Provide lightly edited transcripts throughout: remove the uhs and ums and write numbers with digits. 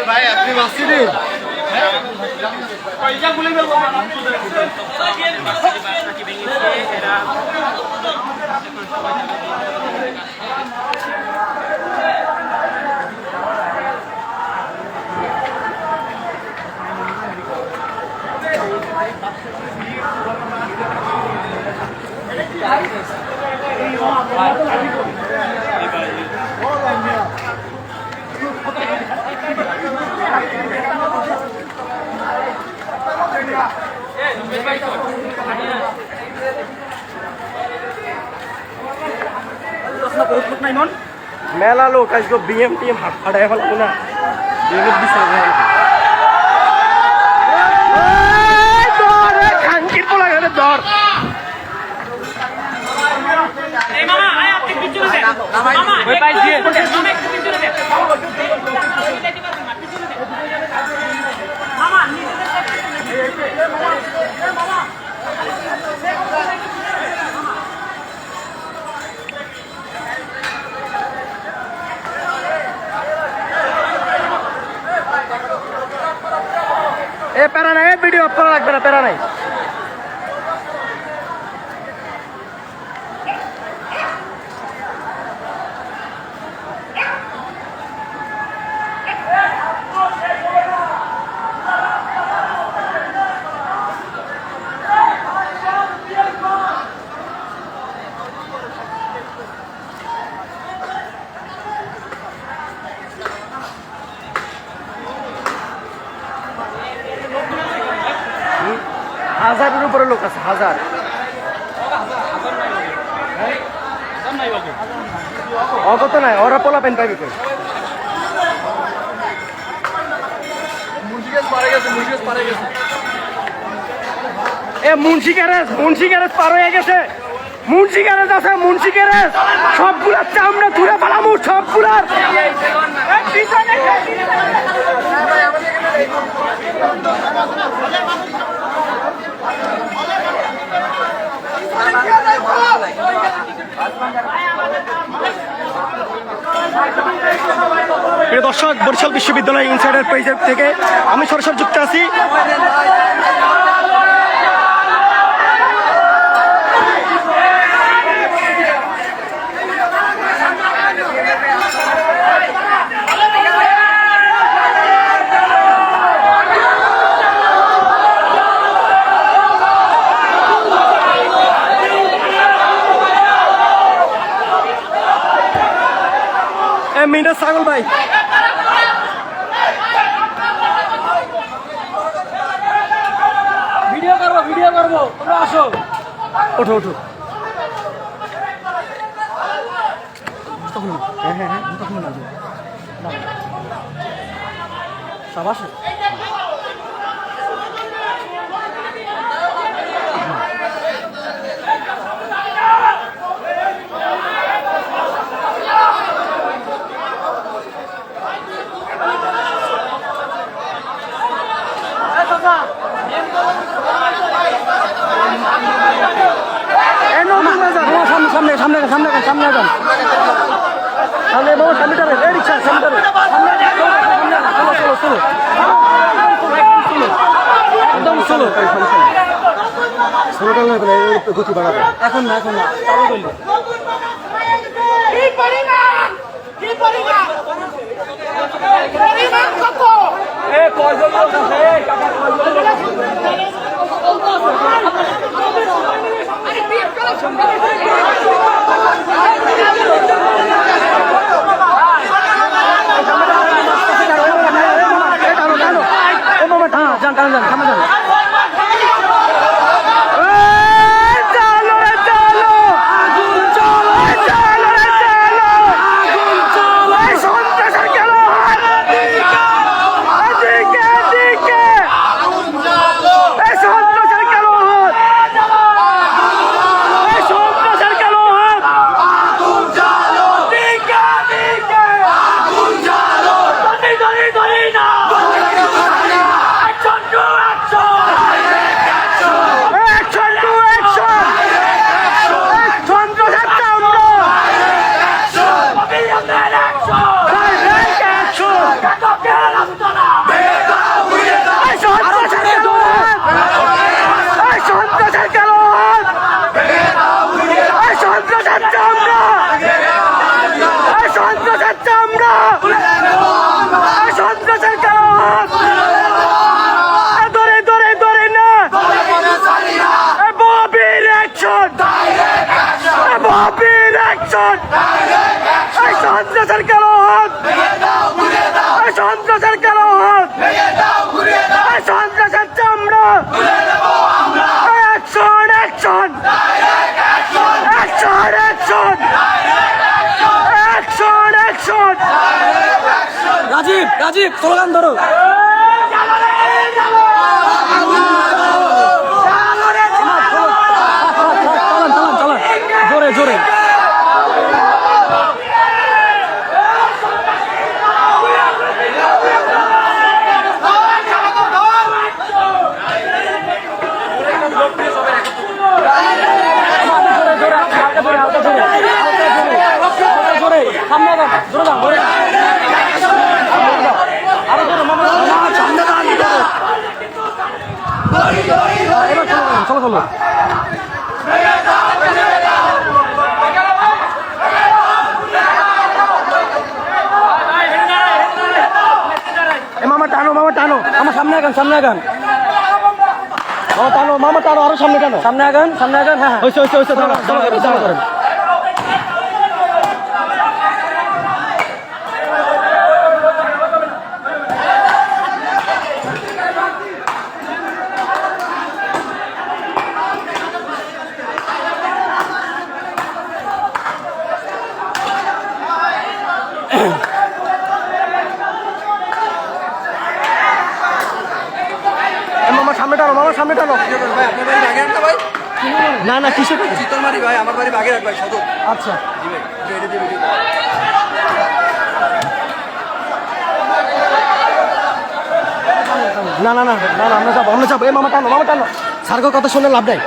ভাই আপনি বাঁচছেন মেলা লোক আজকে বিএম টিএম হাঁটায় ফেলাবো না বিএমের খানকির পোলা গেলে দর এ প্যারা নাই ভিডিও অফ করা লাগবে না প্যারা নাই হাজারের উপরে লোক আছে হাজার অগত নাই ওরা পোলা পেন পাইবে মুন্সি গ্যারেজ পার হয়ে গেছে মুন্সি গ্যারেজ আছে মুন্সি গ্যারেজ সবগুলার চামড়া তুলে পালামু সবগুলার প্রিয় দর্শক বরিশাল বিশ্ববিদ্যালয় ইনসাইডার পেজের থেকে আমি সরাসরি যুক্ত আছি মিনা ছাগল ভাই ভিডিও করবো তোমরা আসো ওঠো হ্যাঁ সব আসো সামনে বাবা সামনে যাবে রিক্সা সামনে যাবে চলো একদম চলো গতি বাড়াবে এখন না চালু করলে রাজীব রাজীব স্লোগান ধরো জোরে জোরে চলো চলো মামা টানো মামা টানো আমার সামনে আগান মামা টানো মামা টানো আরো সামনে টানো সামনে আগান হ্যাঁ হয়েছে হয়েছে হয়েছে দাঁড়া করেন মামা সামনে টানো না না কিসে চিতলমারি ভাই আমার বাড়ি বাগেরহাট ভাই সদর আচ্ছা না না না না আমরা যাবো এই মামা টানো স্যারকে কথা শুনে লাভ নাই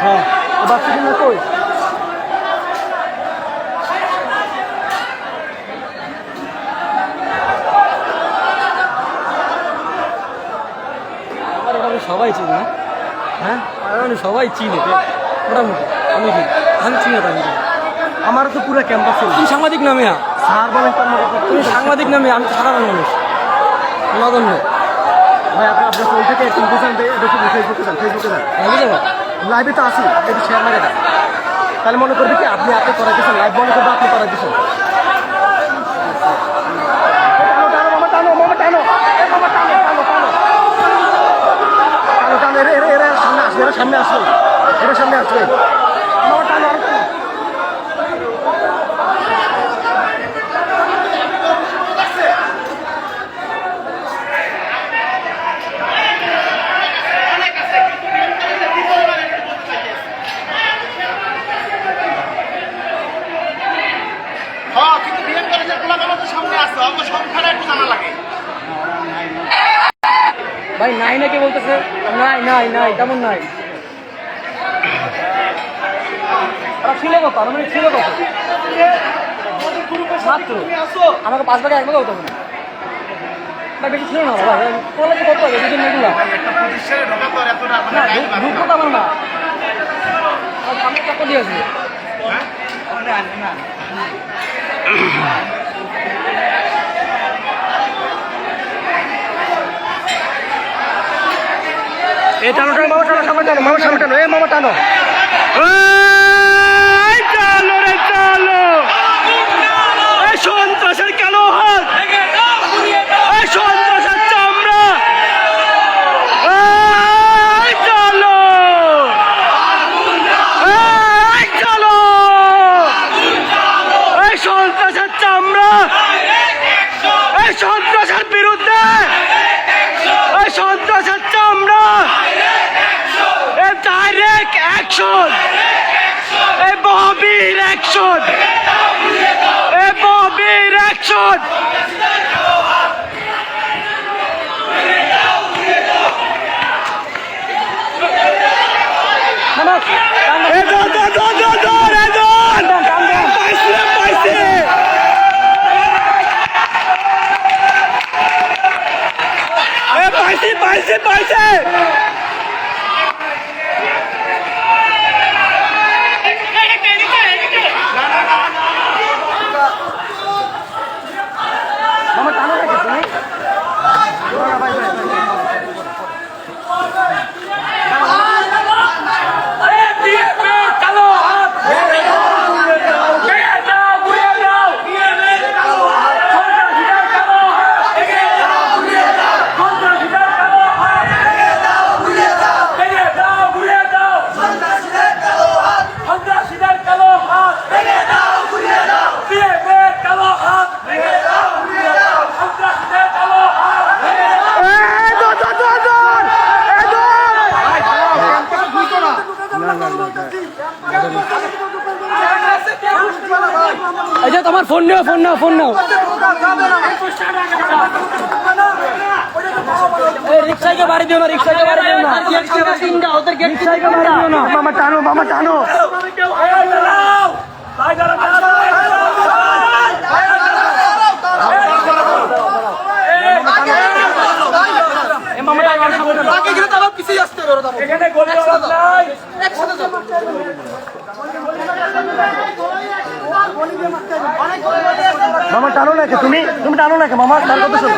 হ্যাঁ বাচ্চা না কই সবাই চিনি না হ্যাঁ সবাই চিনে মোটামুটি আমি চিনি না আমার তো পুরো ক্যাম্পাস তুমি সাংবাদিক নামে স্যার বলেন তুমি সাংবাদিক নামে আমি সাধারণ মানুষ নগণ্য ভাই আপনি আপনার ফোন থেকে একটু বুঝান দেখুন ফেসবুকে যান লাইভে তো আসি একটু শেয়ার লাগে দেন তাহলে মনে করবে কি আপনি করাইতেছেন লাইভ মনে করবে আপনি করাইতেছেন সামনে আসবে এটা সামনে আসবে ভাই নাই নাকি বলতেছে নাই তেমন নাই ছিল কত মানে ছিল কত মাত্র আমাকে 5 ভাগে 1 ভাগে হতো না ভাই বেশি ছিল না বাবা কলেজে কত আগে দুদিন এগুলো না ঢুকবো তো আমার না সামনে টাকা দিয়ে আসবে এই টানো মামা সামনে টানো এ মামা টানো সন্ত্রাসের কালো হাত সন্ত্রাসের চামড়া চলো সন্ত্রাসের চামড়া সন্ত্রাসের বিরুদ্ধে সন্ত্রাসের চামড়া ডাইরেক্ট অ্যাকশন ববির অ্যাকশন ববির অ্যাকশন ধর এই যে তোমার ফোন নাও, ফোন নাও, ফোন নাও। রিক্সাকে বাড়ি দিও না, রিক্সাকে বাড়ি দিও না, ওদের গেট রিক্সাকে বাড়ি দিও না। মামা টানো, মামা টানো। মামা টানো নাকি তুমি টানো নাকি মামা, তার কথা শোনো।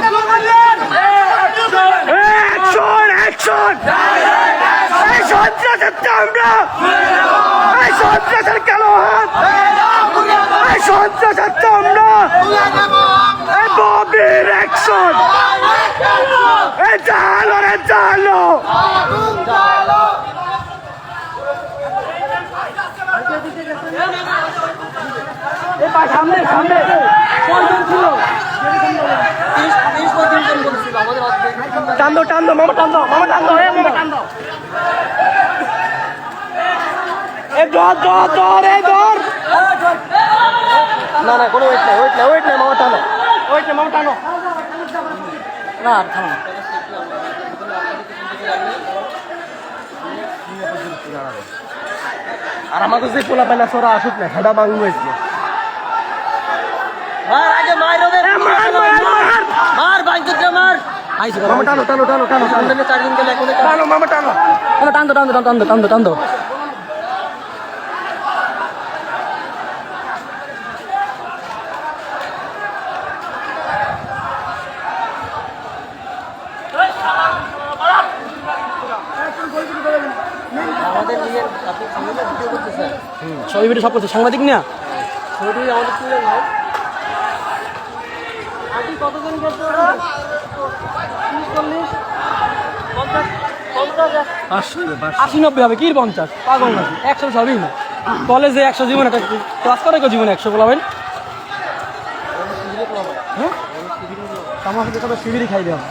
অ্যাকশন অ্যাকশন, এই সন্ত্রাসের চামড়া, এই সন্ত্রাসের কালো হাত, এই সন্ত্রাসের চামড়া, এই ববির অ্যাকশন, এই চালো রে চালো। সামনে সামনে কয়জন ছিল? টান্দো টান্দো মামা টান্দো, মামা টান্দো, মামা টান্দো। এই ধর ধর ধর, এই ধর। না না কোনো ওয়েট নাই, ওয়েট নাই, ওয়েট নাই, মামা টানো, ওয়েট নাই, মামা টানো। না থামো। আর আমাকে যে পোলা পাইনা সোরা আসুক না, হেডা বাংলু হয়েছিল। মার আগে মার ওদের, মার বাইকতে মার। আইছো মামা টানো টানো টানো টানো টানো, 4 দিন গেলে এখন টানো মামা টানো। টান দো টান দো টান দো টান দো টান দো। আমাদের নিয়ে আপনি সাংবাদিক ভিডিও করতেছেন? সবাই ভিডিও সব করছে, সাংবাদিক না ছবি আমাদের তুলে ভাই। আজকে কতজন গেছে? 80-90 হবে, কি 50 পাগল নাকি? 100 সবই না। কলেজে 100 জীবন, একটা ক্লাস করে কেউ জীবনে 100 বলাবেন। হ্যাঁ আমার সাথে কত শিবিরই খাই দেওয়া,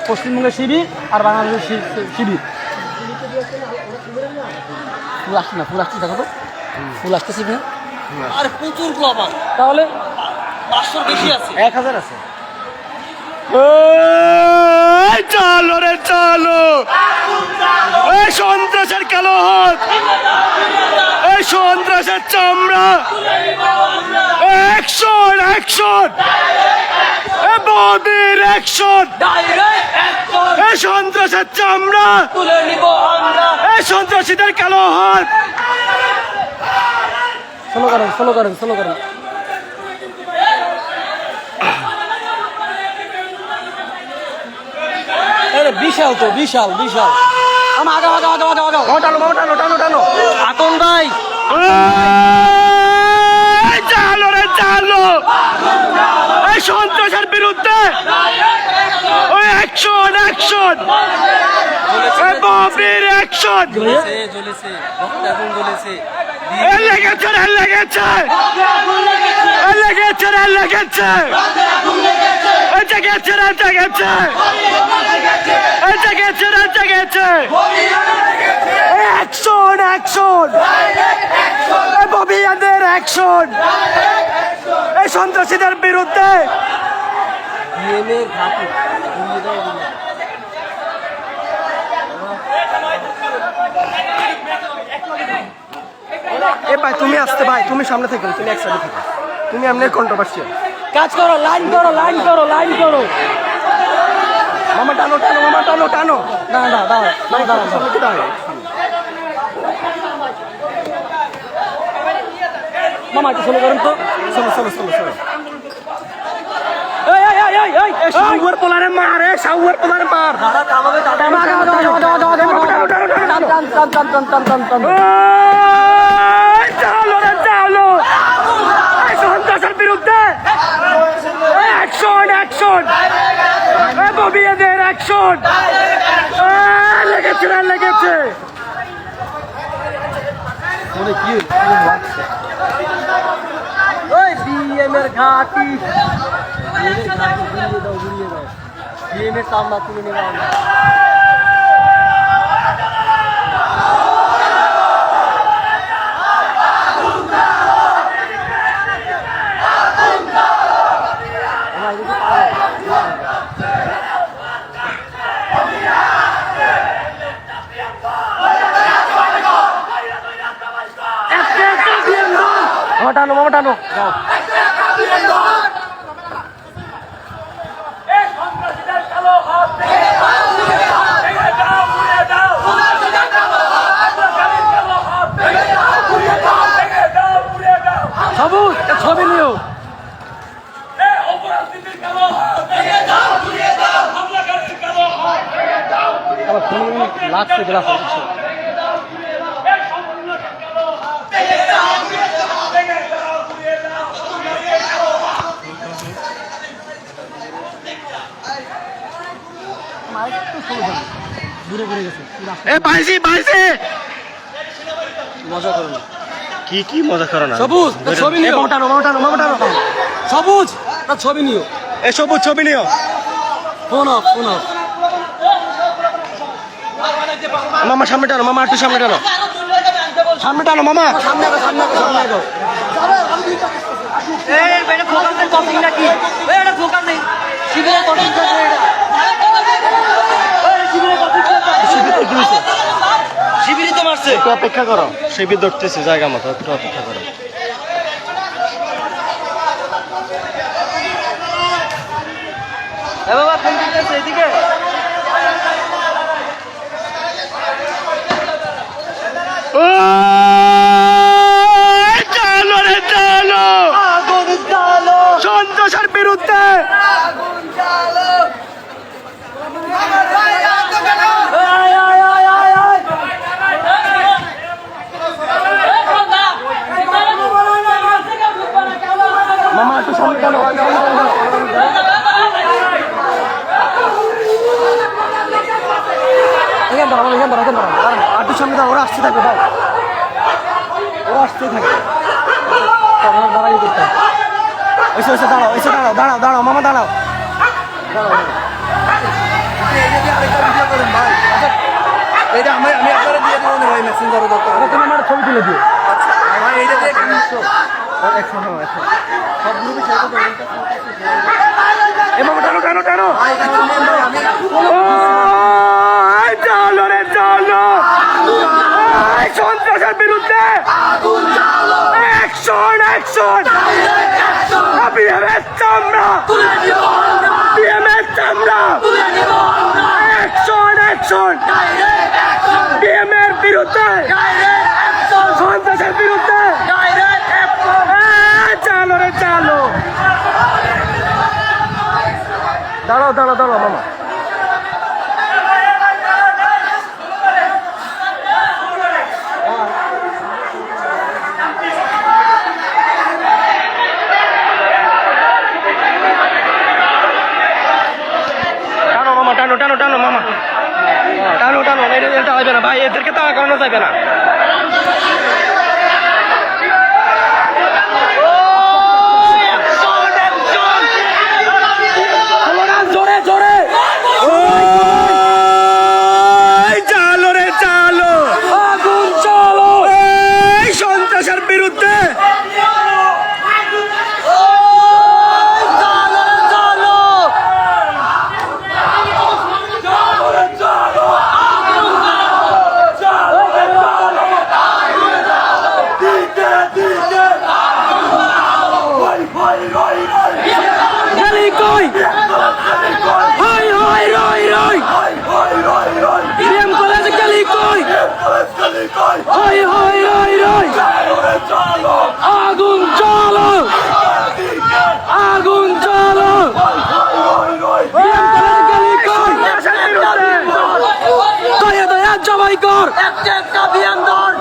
পশ্চিমবঙ্গের শিবির আর বাংলাদেশের শিবির। ফুল আসছে না, ফুল আসছে, দেখো তো ফুল আসতেছি না। আরে প্রচুর ক্লাব, তাহলে 500 বেশি আছে, 1000 আছে। চালো রে চালো, এই সন্ত্রাসের কালো হাত, এই সন্ত্রাসের চামড়া, অ্যাকশন অ্যাকশন, বদির অ্যাকশন, এই সন্ত্রাসের চামড়া, এই সন্ত্রাসীদের কালো হাত। স্লো করেন, স্লো করেন, স্লো করেন। বিশাল তো, বিশাল বিশাল। আমার আগাও আগাও আগাও আগাও আগাও, টানো মামা টানো টানো টানো। আতন ভাই চালো রে চালো, এই সন্ত্রাসের বিরুদ্ধে ওই অ্যাকশন অ্যাকশন, ববির অ্যাকশন। জ্বলেছে, রক্ত আগুন জ্বলেছে। লেগেছে রে লেগেছে, লেগেছে রে লেগেছে, জেগেছে রে জেগেছে, জেগেছে রে জেগেছে। অ্যাকশন অ্যাকশন, ববিয়াদের অ্যাকশন, এই সন্ত্রাসীদের বিরুদ্ধে। এ ভাই তুমি আসতে, ভাই তুমি সামনে থেকে, তুমি এক সাইডে থাকো, তুমি এমনি কন্ট্রোভার্সিয়াল। কাজ করো, লাইন করো, লাইন করো, লাইন করো। মামা টানো টানো, মামা টানো টানো। না না দাও দাও দাও সামনে কি দাঁড়ায়? মামা একটু স্লো করেন তো। চলো চলো চলো চলো। এই এই এই এই এই শাওয়ার পোলারে মারে, শাওয়ার পোলারে মার। চালো রে চালো, এই সন্ত্রাসের বিরুদ্ধে অ্যাকশন অ্যাকশন, ববিয়াদের অ্যাকশন। লেগেছে রে লেগেছে। ওই বিএমের ঘাটি, বিএমের ঘাটি ঘুরিয়ে দাও, ঘুরিয়ে দাও। বিএমের সামনা তুলে নেওয়া আমরা। মামা টানো মামা টানো যাও সবুজ ছবি নিও লাগছে গ্লাস দূরে পড়ে গেছে মজা করো না কি মজা করো না সবুজ তার ছবি নিও মামা টানো সবুজ তার ছবি নিও এই সবুজ ছবি নিও ফোন অফ মামা সামনে টানো মামা একটু সামনে টানো মামা সামনে আগো শিবিরই তো মারছে। একটু অপেক্ষা করো শিবির ধরতেছে জায়গা মতো একটু অপেক্ষা করো বাবা ফোন করতেছে এদিকে। সন্ত্রাসের বিরুদ্ধে মামা একটু সামনে টানো এখান ধরো একটু সামনে দাও ওরা আসতে থাকবে ওরা আসতেই থাকে দাঁড়াই করতে এসে দাঁড়াও মামা দাঁড়াও এটা আমি আপনারা দিয়ে দেবো না ভাই মেসেঞ্জারে দরকার। তুমি আমার ছবি তুলে দিও ভাই এটা দিয়ে কেমন একশো সব গ্রুপে শেয়ার করতে এভাবে টানো সন্ত্রাসের বিরুদ্ধে অ্যাকশন বিএমএস চামড়া অ্যাকশন বিএমএর বিরুদ্ধে সন্ত্রাসের বিরুদ্ধে চালো দাঁড়াও মামা টানো মামা টানো এটা হবে না ভাই এদেরকে তাড়া করানো যাবে না জোরে চালো আগুন চালো এই সন্ত্রাসের বিরুদ্ধে আগুন চালো দয়া জবাই কর একটা বিয়ান ধর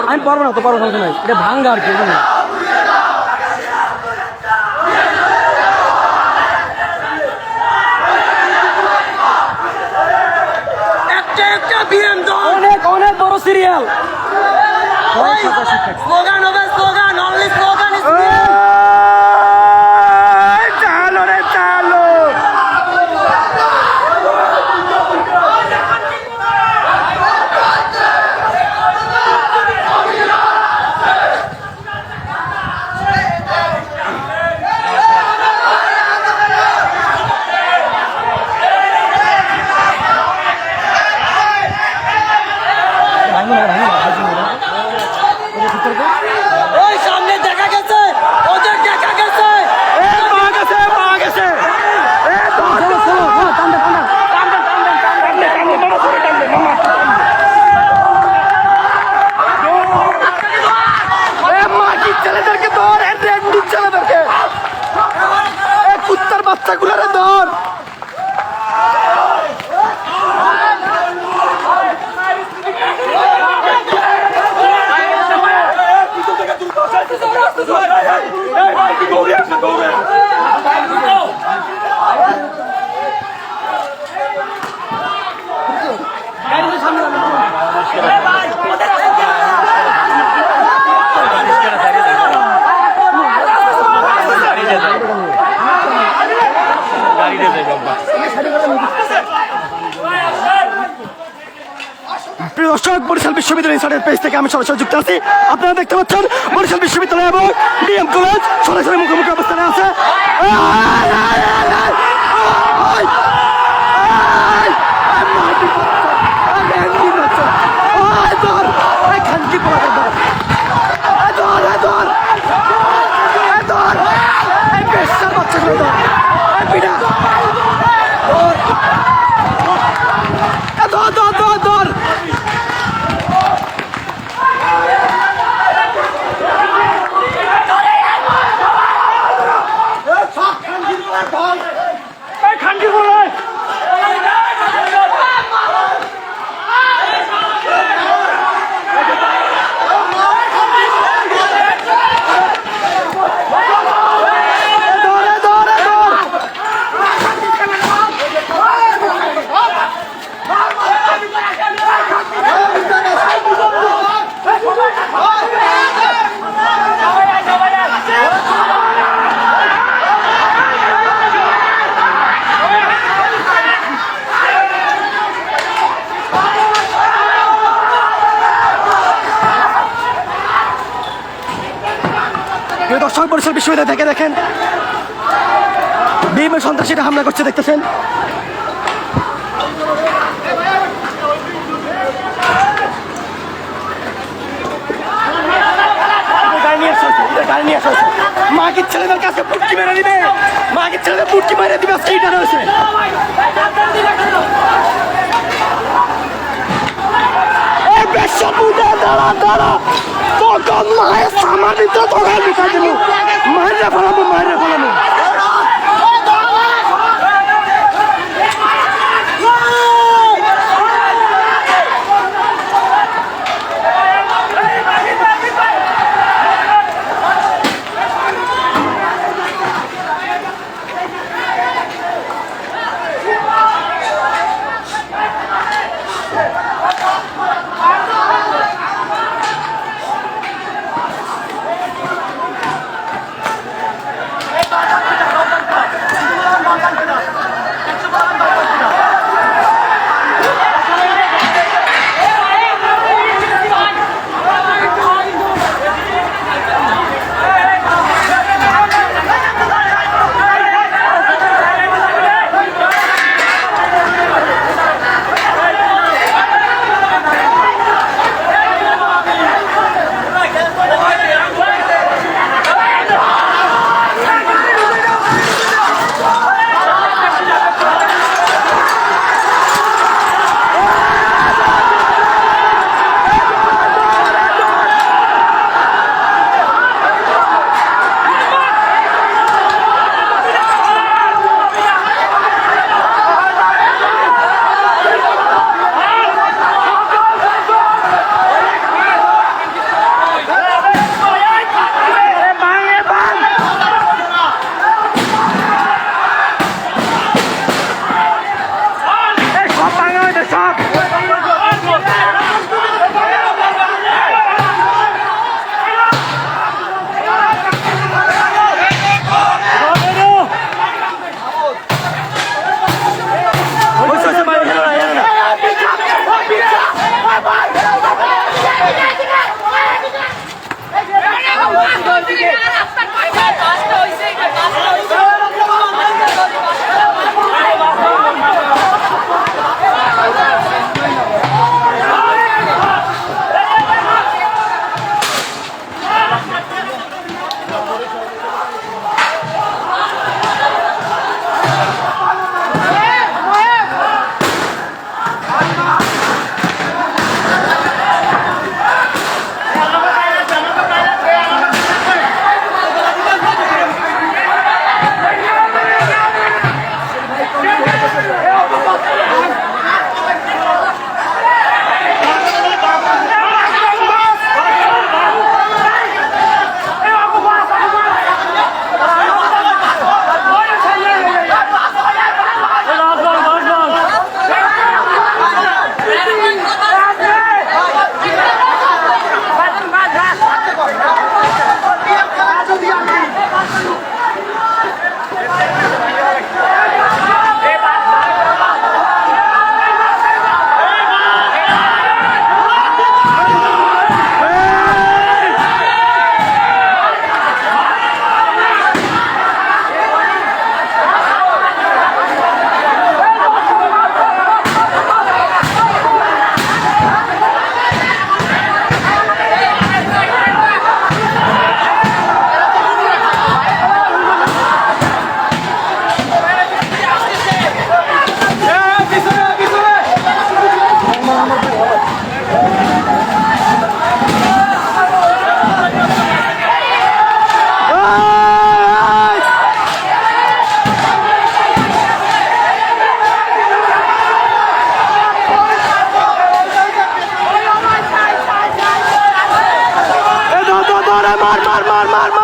আমি পারবো না তো সমস্যা নাই এটা ভাঙ্গা আর কি অনেক বড় সিরিয়াল স্লোগান হবে স্লোগান অনলি স্লোগান চালো ওই সামনে দেখা গেছে, ওদের দেখা গেছে। পাওয়া গেছে। ছেলেদেরকে ধর, ছেলেদেরকে কুত্তার বাচ্চাগুলোরে ধর। প্রিয় দর্শক, বরিশাল বিশ্ববিদ্যালয় ইনসাইডের পেজ থেকে আমি সরাসরি যুক্ত আছি। আপনারা দেখতে পাচ্ছেন বরিশাল বিশ্ববিদ্যালয় এবং ডিএম কলেজ সরাসরি মুখোমুখি অবস্থানে আছে। দর্শক, বরিশাল বিশ্ববিদ্যালয় থেকে দেখেন বিভিন্ন সন্ত্রাসীরা হামলা করছে, দেখতেছেন। মাকে ছেলেদের কাছে পুটকি মেরে দিবে, মাকে ছেলেদের পুটকি মেরে দিবে, সেইটা রয়েছে। দাঁড়া দাঁড়া, তোর মায়ের সামার ভিতরে তোকে ঢুকাই দেবো, মায়ের ফেলাবো, মায়ের ফেলাবো। মার মার মার মার